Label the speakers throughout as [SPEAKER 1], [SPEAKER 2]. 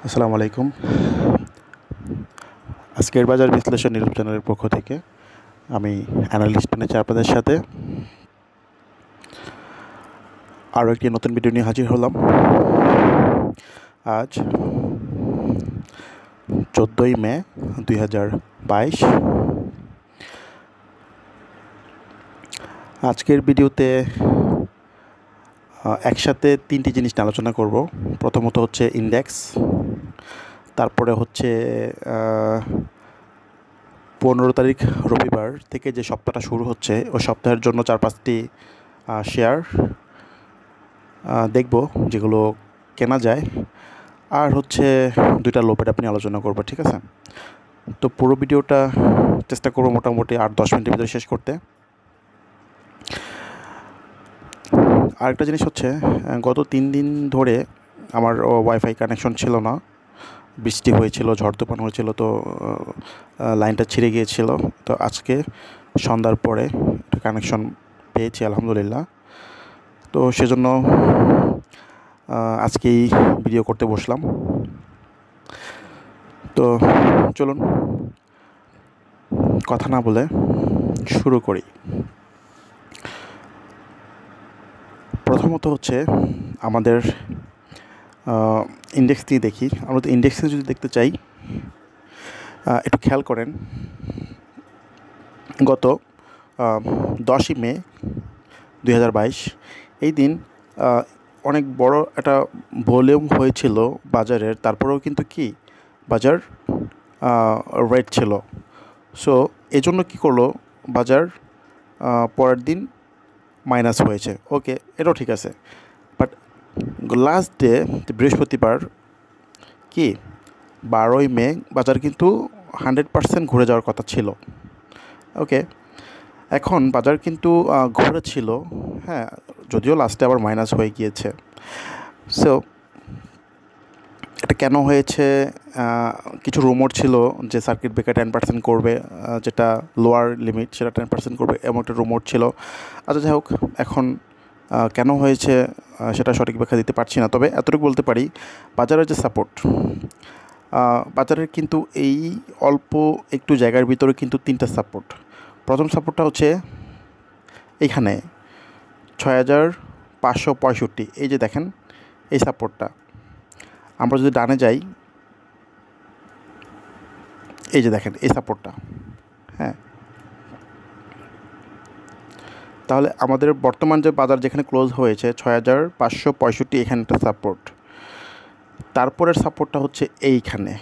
[SPEAKER 1] আসসালামু আলাইকুম। আজকের বাজার বিশ্লেষণ নিউজ চ্যানেলের পক্ষ থেকে আমি অ্যানালিস্ট এনেছি আপনাদের সাথে আরও একটি নতুন ভিডিও নিয়ে হাজির হলাম। আজ 14ই মে 2022। আজকের ভিডিওতে একসাথে তিনটি জিনিস নিয়ে আলোচনা করব। প্রথমত হচ্ছে ইন্ডেক্স, তারপরে হচ্ছে 15 তারিখ রবিবার থেকে যে সপ্তাহটা শুরু হচ্ছে ওই সপ্তাহের জন্য 4-5টি শেয়ার দেখব যেগুলো কেনা যায়, আর হচ্ছে 2টা লো বেট আপনি আলোচনা করবো, ঠিক আছে? তো পুরো ভিডিওটা চেষ্টা করবো মোটামুটি 8-10 মিনিটের ভিতরে শেষ করতে। আরেকটা জিনিস হচ্ছে, গত 3 দিন ধরে আমার ওয়াইফাই কানেকশন ছিল না, বৃষ্টি হয়েছিল, ঝড় তুফান হয়েছিল, তো লাইনটা ছিঁড়ে গিয়েছিল। তো আজকে সন্ধ্যার পরে কানেকশন পেয়েছি আলহামদুলিল্লাহ। তো সেজন্য আজকেই ভিডিও করতে বসলাম। তো চলুন কথা না বলে শুরু করি। প্রথমত হচ্ছে আমাদের ইন্ডেক্স দিয়ে দেখি। আমরা তো ইন্ডেক্সে যদি দেখতে চাই, একটু খেয়াল করেন, গত 10ই মে 2022 এই দিন অনেক বড় একটা ভলিউম হয়েছিল বাজারের, তারপরেও কিন্তু কি বাজার রেড ছিল। সো এজন্য কী করলো বাজার, পরের দিন মাইনাস হয়েছে, ওকে, এটাও ঠিক আছে। বাট লাস্ট ডে বৃহস্পতিবার কি 12ই মে বাজার কিন্তু 100% ঘুরে যাওয়ার কথা ছিল, ওকে। এখন বাজার কিন্তু ঘুরেছিল, হ্যাঁ, যদিও লাস্টে আবার মাইনাস হয়ে গিয়েছে। সো এটা কেন হয়েছে? কিছু রুমর ছিল যে সার্কিট ব্রেকার 10% করবে, যেটা লোয়ার লিমিট সেটা 10% করবে, এমন একটা রুমর ছিল। আচ্ছা, যাই হোক, এখন কেন হয়েছে সেটা সঠিক ব্যাখ্যা দিতে পারছি না। তবে এতটুকু বলতে পারি, বাজারের যে সাপোর্ট, বাজারের কিন্তু এই অল্প একটু জায়গার ভিতরে কিন্তু 3টা সাপোর্ট। প্রথম সাপোর্টটা হচ্ছে এইখানে 6565, এই যে দেখেন এই সাপোর্টটা। আমরা যদি ডানে যাই, এই যে দেখেন এই সাপোর্টটা, হ্যাঁ। তাহলে আমাদের বর্তমান যে বাজার যেখানে ক্লোজ হয়েছে 6565, এখানে একটা সাপোর্ট। তারপরের সাপোর্টটা হচ্ছে এইখানে,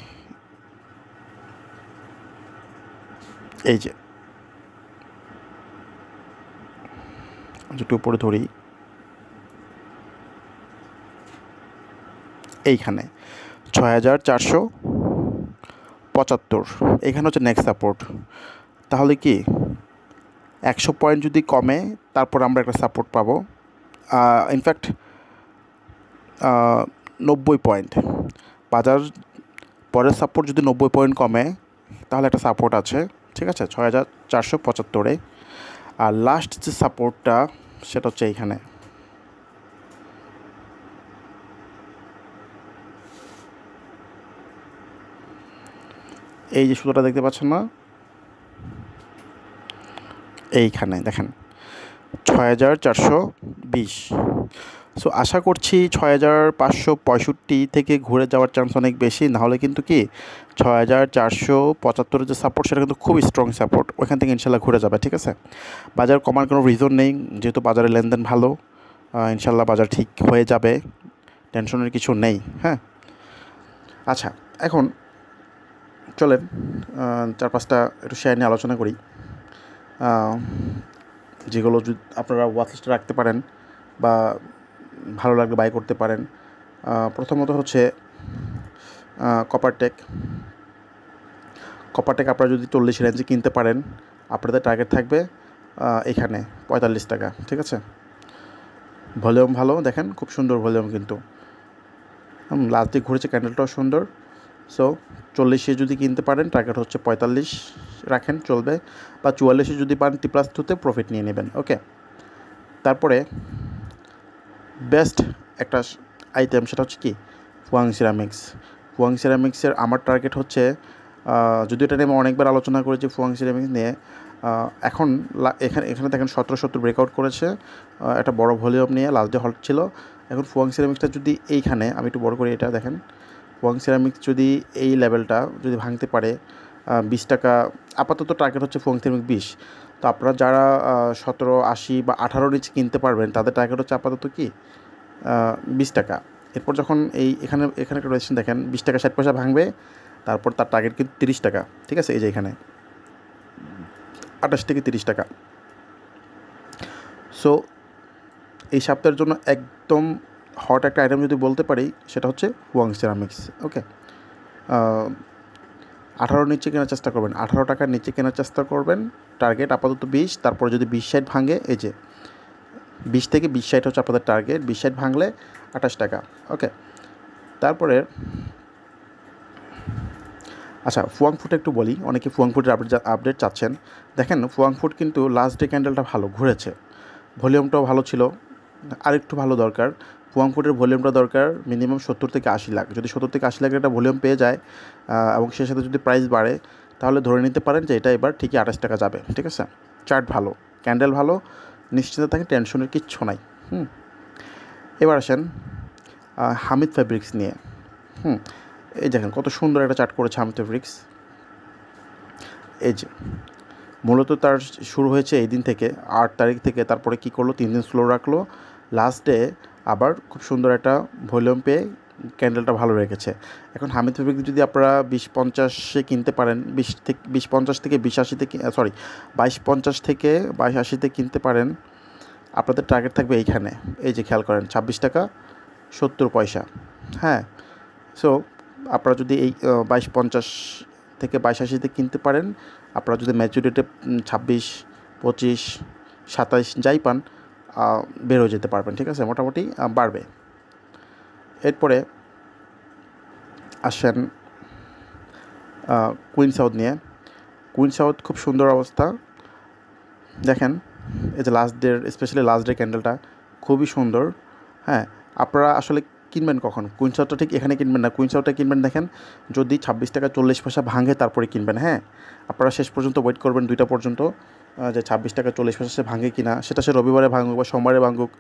[SPEAKER 1] এই যে একটু উপরে ধরি, এইখানে 6475, এখানে হচ্ছে নেক্সট সাপোর্ট। তাহলে কি 100 পয়েন্ট যদি কমে তারপর আমরা একটা সাপোর্ট পাবো, ইনফ্যাক্ট 90 পয়েন্ট। বাজার পরের সাপোর্ট যদি 90 পয়েন্ট কমে তাহলে একটা সাপোর্ট আছে, ঠিক আছে, 6475-এ। আর লাস্ট যে সাপোর্টটা সেটা হচ্ছে এইখানে, এই যে সুতোটা দেখতে পাচ্ছেন না, এইখানে দেখেন 6420। সো আশা করছি 6565 থেকে ঘুরে যাওয়ার চান্স অনেক বেশি। নাহলে কিন্তু কি 6475 যে সাপোর্ট সেটা কিন্তু খুব স্ট্রং সাপোর্ট, ওইখান থেকে ইনশাল্লাহ ঘুরে যাবে, ঠিক আছে। বাজার কমার কোনো রিজন নেই, যেহেতু বাজারের লেনদেন ভালো, ইনশাল্লাহ বাজার ঠিক হয়ে যাবে, টেনশনের কিছু নেই, হ্যাঁ। আচ্ছা, এখন চলেন 4-5টা একটু শেয়ার নিয়ে আলোচনা করি, যেগুলো যদি আপনারা ওয়াচ লিস্টে রাখতে পারেন বা ভালো লাগলে বাই করতে পারেন। প্রথমত হচ্ছে কপারটেক। আপনারা যদি 40 রেঞ্জে কিনতে পারেন, আপনাদের টার্গেট থাকবে এখানে 45 টাকা, ঠিক আছে। ভলিউম ভালো, দেখেন খুব সুন্দর ভলিউম, কিন্তু লাস্ট দিক ঘুরেছে, ক্যান্ডেলটাও সুন্দর। সো 40-এ যদি কিনতে পারেন টার্গেট হচ্ছে 45 রাখেন, চলবে। বা 44-এ যদি পান T+2-তে প্রফিট নিয়ে নেবেন, ওকে। তারপরে বেস্ট একটা আইটেম সেটা হচ্ছে কি ফুয়াং সিরামিক্স। ফুয়াং সিরামিক্সের আমার টার্গেট হচ্ছে, যদি এটা নিয়ে আমি অনেকবার আলোচনা করেছি ফুয়াং সিরামিক্স নিয়ে, এখন এখানে দেখেন 1770 ব্রেকআউট করেছে, একটা বড় ভলিউম নিয়ে লাস্ট ডে হল্ট ছিল। এখন ফুয়াং সিরামিক্সটা যদি এইখানে, আমি একটু বড় করি এটা দেখেন, ফুয়াং সিরামিক্স যদি এই লেভেলটা যদি ভাঙতে পারে 20 টাকা, আপাতত টার্গেট হচ্ছে ফুয়াং সিরামিক্স 20। তো আপনারা যারা 17, 80 বা 18 নিচে কিনতে পারবেন তাদের টার্গেট হচ্ছে আপাতত কি 20 টাকা। এরপর যখন এখানে একটা রেজিস্ট্যান্স দেখেন 20 টাকা 60 পয়সা ভাঙবে, তারপর তার টার্গেট কিন্তু 30 টাকা, ঠিক আছে? এই যে এখানে 28 থেকে 30 টাকা। সো এই সপ্তাহের জন্য একদম হট একটা আইটেম যদি বলতে পারি সেটা হচ্ছে ফুয়াং সিরামিক্স। ওকে, 18 নিচে কেনার চেষ্টা করবেন, 18 টাকার নিচে কেনার চেষ্টা করবেন, টার্গেট আপাতত 20। তারপরে যদি 20-60 ভাঙে, এই যে 20 থেকে 20-60 হচ্ছে আপনাদের টার্গেট, 20-60 ভাঙলে 28 টাকা। ওকে, তারপরে আচ্ছা ফুয়াং ফুড একটু বলি, অনেকে ফুয়াং ফুডের আপডেট চাচ্ছেন। দেখেন ফুয়াং ফুড কিন্তু লাস্ট ডে ক্যান্ডেলটা ভালো ঘুরেছে, ভলিউমটাও ভালো ছিল, আরেকটু ভালো দরকার। ফুয়াং ফুডের ভলিউমটা দরকার মিনিমাম 70 থেকে 80 লাখ। যদি 70 থেকে 80 লাখের একটা ভলিউম পেয়ে যায় এবং সেই সাথে যদি প্রাইস বাড়ে, তাহলে ধরে নিতে পারেন যে এটা এবার ঠিকই 28 টাকা যাবে, ঠিক আছে? চার্ট ভালো, ক্যান্ডেল ভালো, নিশ্চিন্ত থাকে, টেনশনের কিচ্ছু নাই। এবার আসেন হামিদ ফেব্রিক্স নিয়ে। এই দেখেন কত সুন্দর একটা চার্ট করেছে হামিদ ফেব্রিক্স। এই যে মূলত তার শুরু হয়েছে এই দিন থেকে, 8 তারিখ থেকে। তারপরে কি করলো, 3 দিন স্লো রাখলো, লাস্ট ডে আবার খুব সুন্দর একটা ভলিউম পেয়ে ক্যান্ডেলটা ভালো রেখেছে। এখন হামিদ ফেব্রিক্স যদি আপনারা 20-50-এ কিনতে পারেন, 20-50 থেকে 20-80 থেকে, সরি 22-50 থেকে 22-80-তে কিনতে পারেন, আপনাদের টার্গেট থাকবে এইখানে। এই যে খেয়াল করেন 26 টাকা 70 পয়সা। হ্যাঁ, সো আপনারা যদি এই 22-50 থেকে 22-80-তে কিনতে পারেন, আপনারা যদি ম্যাচুরিটি 26, 25, 27 যাই পান, বের হয়ে যেতে পারবেন, ঠিক আছে? মোটামুটি বাড়বে। এরপরে আসেন কুইন সাউথ নিয়ে। কুইন সাউথ খুব সুন্দর অবস্থা, দেখেন এই যে last day, specially last day ক্যান্ডেলটা খুবই সুন্দর। হ্যাঁ, আপনারা আসলে কিনবেন কখন? কুইন সাউথটা ঠিক এখানে কিনবেন না, কুইন সাউথটা কিনবেন দেখেন যদি 26 টাকা 40 পয়সা ভাঙে তারপরে কিনবেন। হ্যাঁ, আপনারা শেষ পর্যন্ত ওয়েট করবেন 2টা পর্যন্ত, যে 26 টাকা 40 পয়সা সে ভাঙে কিনা। সেটা সে রবিবারে ভাঙুক বা সোমবারে ভাঙুক,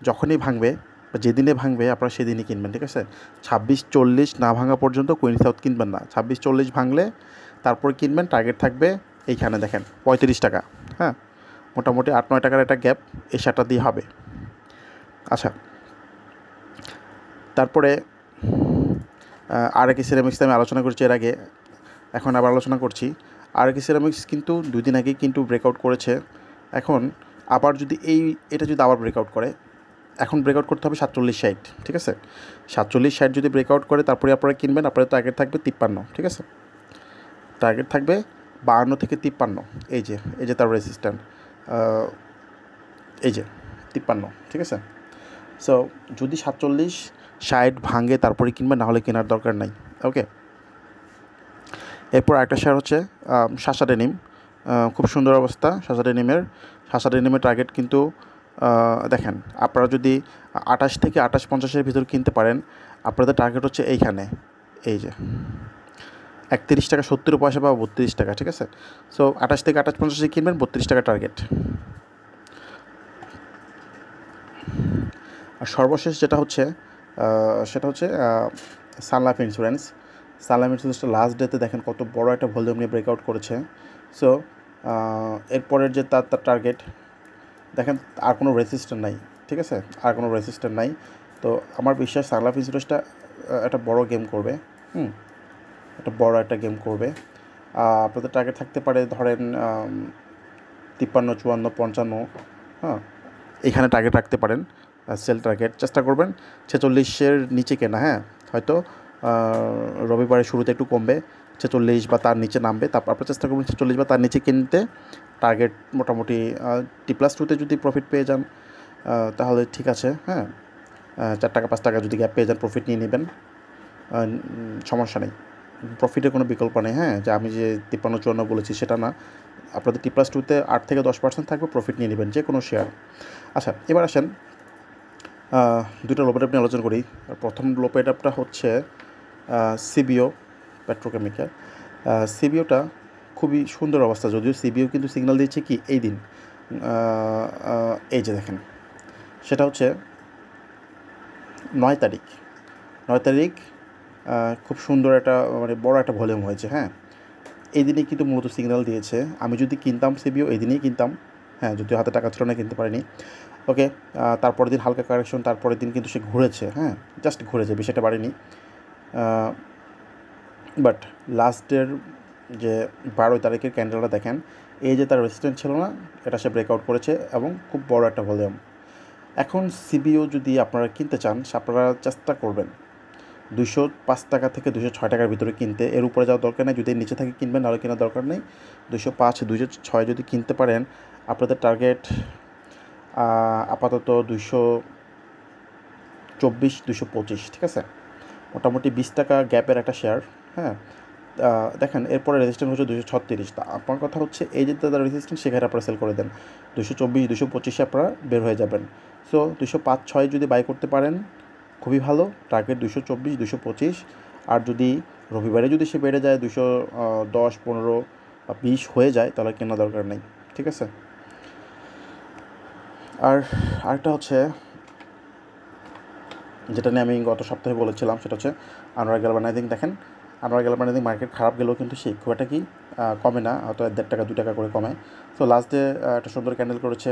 [SPEAKER 1] যখনই ভাঙবে বা যেদিনে ভাঙবে আপনারা সেদিনই কিনবেন, ঠিক আছে? 26-40 না ভাঙা পর্যন্ত কুইন সাউথ কিনবেন না। 26-40 ভাঙলে তারপর কিনবেন, টার্গেট থাকবে এইখানে দেখেন 35 টাকা। হ্যাঁ, মোটামুটি 8-9 টাকার একটা গ্যাপ এই শার্টটা দিয়ে হবে। আচ্ছা, তারপরে আরেকই সিরামিক্স আমি আলোচনা করছি এর আগে, এখন আবার আলোচনা করছি। আরেকই সিরামিক্স কিন্তু 2 দিন আগেই কিন্তু ব্রেকআউট করেছে। এখন আবার যদি এটা যদি আবার ব্রেকআউট করে, এখন ব্রেকআউট করতে হবে 47-60, ঠিক আছে? 47-60 যদি ব্রেকআউট করে তারপরে আপনারা কিনবেন, আপনাদের টার্গেট থাকবে 53, ঠিক আছে? টার্গেট থাকবে 52 থেকে 53। এই যে তার রেজিস্ট্যান্ট, এই যে 53, ঠিক আছে? সো যদি 47-60 ভাঙে তারপরে কিনবেন, না হলে কেনার দরকার নাই। ওকে, এরপর একটা শেয়ার হচ্ছে শাসা ডেনিম। খুব সুন্দর অবস্থা শাসা ডেনিমের টার্গেট কিন্তু দেখেন, আপনারা যদি 28 থেকে 28-50-এর ভিতর কিনতে পারেন, আপনাদের টার্গেট হচ্ছে এইখানে, এই যে 31 টাকা 70 পয়সা বা 32 টাকা, ঠিক আছে? সো 28 থেকে 28-50-এ কিনবেন, 32 টাকা টার্গেট। আর সর্বশেষ যেটা হচ্ছে সেটা হচ্ছে সানলাইফ ইন্স্যুরেন্সটা লাস্ট ডেতে দেখেন কত বড় একটা ভলিউম নিয়ে ব্রেকআউট করেছে। সো এরপরের যে তার টার্গেট দেখেন, আর কোনো রেজিস্ট্যান্ট নাই, ঠিক আছে? আর কোনো রেজিস্ট্যান্ট নাই। তো আমার বিশ্বাস সানলাইফ ইন্স্যুরেন্সটা একটা বড় গেম করবে, একটা গেম করবে। আপনাদের টার্গেট থাকতে পারে ধরেন 53, 54, 55। হ্যাঁ, এখানে টার্গেট রাখতে পারেন, সেল টার্গেট চেষ্টা করবেন 46-এর নিচে কেনা। হ্যাঁ, হয়তো রবিবারের শুরুতে একটু কমবে, 46 বা তার নিচে নামবে, তারপর আপনার চেষ্টা করবেন 46 বা তার নিচে কিনতে। টার্গেট মোটামুটি T+2-তে যদি প্রফিট পেয়ে যান তাহলে ঠিক আছে। হ্যাঁ, 4 টাকা 5 টাকা যদি গ্যাপ পেয়ে যান, প্রফিট নিয়ে নেবেন, সমস্যা নেই, প্রফিটের কোনো বিকল্প নেই। হ্যাঁ, যে আমি যে 53-54 বলেছি সেটা না, আপনাদের T+2-তে 8 থেকে 10% থাকবে, প্রফিট নিয়ে নেবেন যে কোনো শেয়ার। আচ্ছা, এবার আসেন 2টা লো পেট আপনি আলোচনা করি। প্রথম লো পেট আপটা হচ্ছে সিবিও পেট্রোকেমিক্যাল। সিবিওটা খুবই সুন্দর অবস্থা, যদিও সিবিও কিন্তু সিগন্যাল দিয়েছে কি এই দিন, এই যে দেখেন, সেটা হচ্ছে 9 তারিখ। 9 তারিখ খুব সুন্দর একটা মানে বড় একটা ভলিউম হয়েছে। হ্যাঁ, এই দিনেই কিন্তু মূলত সিগন্যাল দিয়েছে। আমি যদি কিনতাম সিবিও এই দিনেই কিনতাম। হ্যাঁ, যদিও হাতে টাকা ছিল না, কিনতে পারিনি। ওকে, তারপরের দিন হালকা কারেকশন, তারপরের দিন কিন্তু সে ঘুরেছে। হ্যাঁ, জাস্ট ঘুরেছে, বিষয়টা বাড়েনি। বাট লাস্টের যে 12 তারিখের ক্যান্ডেলটা দেখেন, এই যে তার রেজিস্ট্যান্স ছিল না, এটা সে ব্রেকআউট করেছে এবং খুব বড় একটা ভলিউম। এখন সিবিও যদি আপনারা কিনতে চান, আপনারা চেষ্টা করবেন 205 টাকা থেকে 206 টাকার ভিতরে কিনতে। এর উপরে যাওয়ার দরকার নেই, যদি নিচে থাকে কিনবেন, নাহলে কেনার দরকার নেই। 205 206 যদি কিনতে পারেন, আপনাদের টার্গেট আপাতত 224 225, ঠিক আছে, মোটামুটি 20 টাকা গ্যাপের একটা শেয়ার। হ্যাঁ, দেখেন এরপরে রেজিস্ট্যান্স হচ্ছে 236। তা আপনার কথা হচ্ছে এই যে তাদের রেজিস্ট্যান্স, সেখানে আপনারা সেল করে দেন 224 225-এ আপনারা বের হয়ে যাবেন। সো 205-6 যদি বাই করতে পারেন খুবই ভালো, টার্গেট 224 225। আর যদি রবিবারে যদি সে বেড়ে যায় 210 15 বা 20 হয়ে যায়, তাহলে কেনা দরকার নেই, ঠিক আছে। আর আরেকটা হচ্ছে যেটা নিয়ে আমি গত সপ্তাহে বলেছিলাম, সেটা হচ্ছে আনোয়ার গ্যালভানাইজিং। দেখেন আনোয়ার গ্যালভানাইজিং মার্কেট খারাপ গেলেও কিন্তু সেই খুব একটা কি কমে না, হয়তো 1.5 টাকা 2 টাকা করে কমে। সো লাস্ট ডে একটা সুন্দর ক্যান্ডেল করেছে।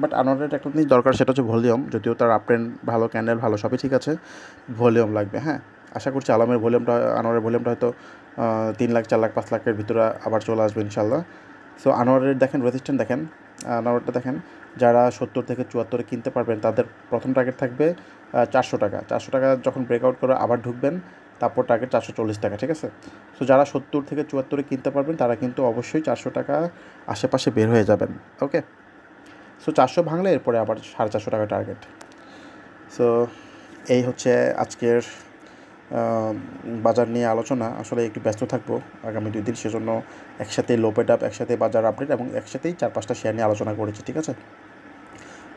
[SPEAKER 1] বাট আনোয়ারের একটা জিনিস দরকার, সেটা হচ্ছে ভলিউম। যদিও তার আপ ট্রেন্ড ভালো, ক্যান্ডেল ভালো, সবই ঠিক আছে, ভলিউম লাগবে। হ্যাঁ, আশা করছি আলমের ভলিউমটা, আনোয়ারের ভলিউমটা হয়তো 3 লাখ 4 লাখ 5 লাখের ভিতরে আবার চলে আসবে ইনশাল্লাহ। সো আনোয়ারের দেখেন রেজিস্ট্যান্স দেখেন, আনোয়ারটা দেখেন, যারা 70 থেকে 74-এ কিনতে পারবেন তাদের প্রথম টার্গেট থাকবে 400 টাকা। 400 টাকা যখন ব্রেকআউট করে আবার ঢুকবেন, তারপর টার্গেট 440 টাকা, ঠিক আছে। সো যারা 70 থেকে 74-এ কিনতে পারবেন তারা কিন্তু অবশ্যই 400 টাকা আশেপাশে বের হয়ে যাবেন। ওকে, সো 400 ভাঙলে এরপরে আবার 450 টাকা টার্গেট। সো এই হচ্ছে আজকের বাজার নিয়ে আলোচনা। আসলে একটু ব্যস্ত থাকবো আগামী 2 দিন, সেজন্য একসাথে লোপেড আপ, একসাথে বাজার আপডেট এবং একসাথেই 4-5টা শেয়ার নিয়ে আলোচনা করেছি, ঠিক আছে।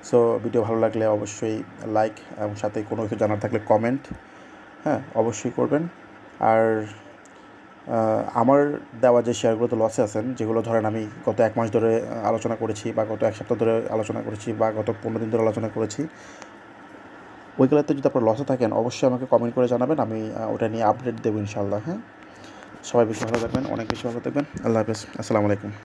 [SPEAKER 1] সো ভিডিও ভালো লাগলে অবশ্যই লাইক, এবং সাথে কোনো কিছু জানার থাকলে কমেন্ট, হ্যাঁ, অবশ্যই করবেন। আর আমার দেওয়া যে শেয়ারগুলোতে লসে আছেন, যেগুলো ধরেন আমি গত 1 মাস ধরে আলোচনা করেছি, বা গত 1 সপ্তাহ ধরে আলোচনা করেছি, বা গত 15 দিন ধরে আলোচনা করেছি, ওইগুলোতে যদি আপনার লসে থাকেন অবশ্যই আমাকে কমেন্ট করে জানাবেন, আমি ওটা নিয়ে আপডেট দেবো ইনশাল্লাহ। হ্যাঁ, সবাই বেশি ভালো থাকবেন, অনেক বেশি ভালো থাকবেন। আল্লাহ হাফেজ, আসসালামু আলাইকুম।